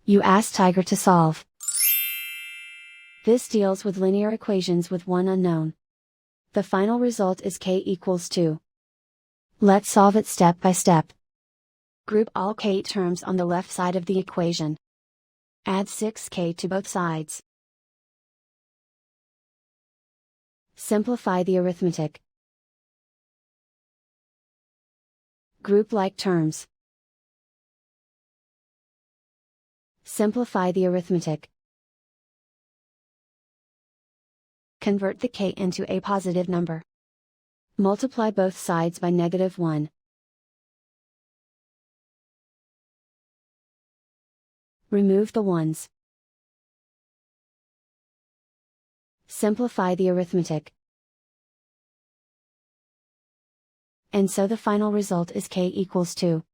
You ask Tiger to solve. This deals with linear equations with one unknown. The final result is k equals 2. Let's solve it step by step. Group all k terms on the left side of the equation. Add 6k to both sides. Simplify the arithmetic. Group like terms. Simplify the arithmetic. Convert the k into a positive number. Multiply both sides by -1. Remove the ones. Simplify the arithmetic. And so the final result is k equals 2.